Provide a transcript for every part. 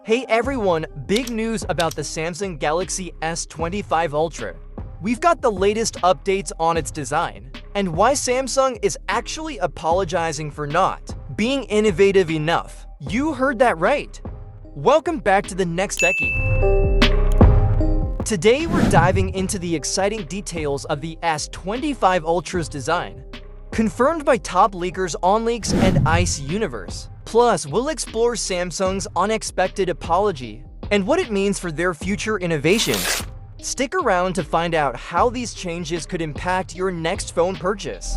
Hey everyone, big news about the Samsung Galaxy S25 Ultra. We've got the latest updates on its design, and why Samsung is actually apologizing for not being innovative enough. You heard that right. Welcome back to the Nextechie. Today we're diving into the exciting details of the S25 Ultra's design, confirmed by top leakers OnLeaks and ICE Universe. Plus, we'll explore Samsung's unexpected apology and what it means for their future innovations. Stick around to find out how these changes could impact your next phone purchase.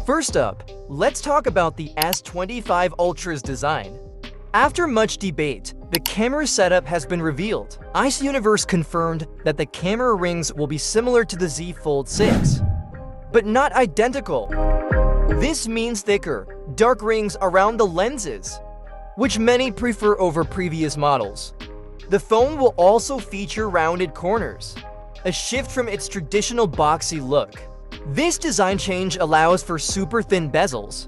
First up, let's talk about the S25 Ultra's design. After much debate, the camera setup has been revealed. ICE Universe confirmed that the camera rings will be similar to the Z Fold 6, but not identical. This means thicker, dark rings around the lenses, which many prefer over previous models. The phone will also feature rounded corners, a shift from its traditional boxy look. This design change allows for super thin bezels,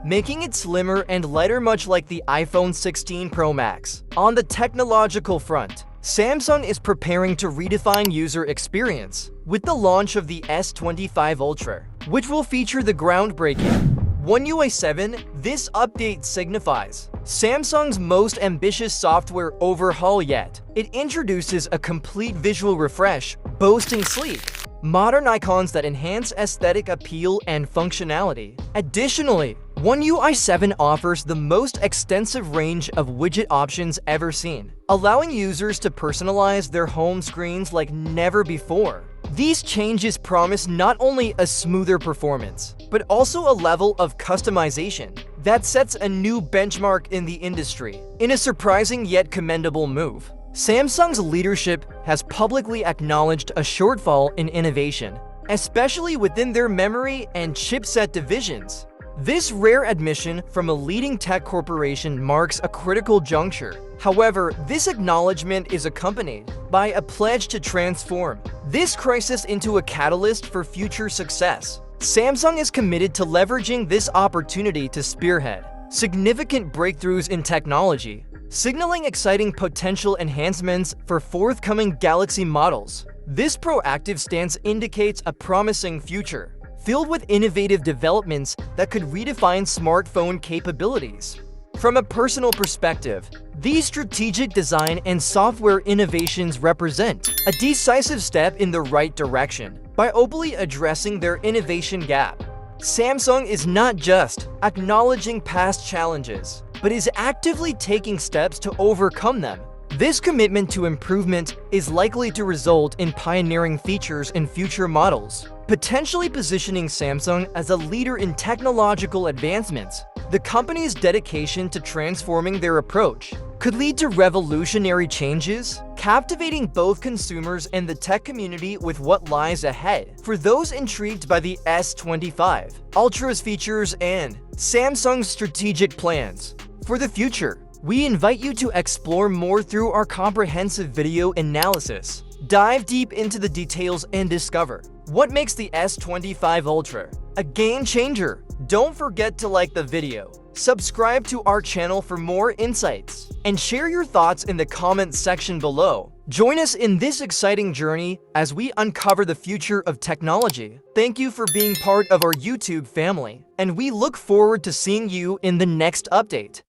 making it slimmer and lighter, much like the iPhone 16 Pro Max. On the technological front, Samsung is preparing to redefine user experience with the launch of the S25 Ultra, which will feature the groundbreaking One UI 7. This update signifies Samsung's most ambitious software overhaul yet. It introduces a complete visual refresh, boasting sleek, modern icons that enhance aesthetic appeal and functionality. Additionally, One UI 7 offers the most extensive range of widget options ever seen, allowing users to personalize their home screens like never before. These changes promise not only a smoother performance, but also a level of customization that sets a new benchmark in the industry. In a surprising yet commendable move, Samsung's leadership has publicly acknowledged a shortfall in innovation, especially within their memory and chipset divisions. This rare admission from a leading tech corporation marks a critical juncture. However, this acknowledgement is accompanied by a pledge to transform this crisis into a catalyst for future success. Samsung is committed to leveraging this opportunity to spearhead significant breakthroughs in technology, signaling exciting potential enhancements for forthcoming Galaxy models. This proactive stance indicates a promising future, filled with innovative developments that could redefine smartphone capabilities. From a personal perspective, these strategic design and software innovations represent a decisive step in the right direction. By openly addressing their innovation gap, Samsung is not just acknowledging past challenges, but is actively taking steps to overcome them. This commitment to improvement is likely to result in pioneering features in future models, potentially positioning Samsung as a leader in technological advancements. The company's dedication to transforming their approach could lead to revolutionary changes, captivating both consumers and the tech community with what lies ahead. For those intrigued by the S25 Ultra's features and Samsung's strategic plans for the future, we invite you to explore more through our comprehensive video analysis. Dive deep into the details and discover what makes the S25 Ultra a game changer. Don't forget to like the video, subscribe to our channel for more insights, and share your thoughts in the comments section below. Join us in this exciting journey as we uncover the future of technology. Thank you for being part of our YouTube family, and we look forward to seeing you in the next update.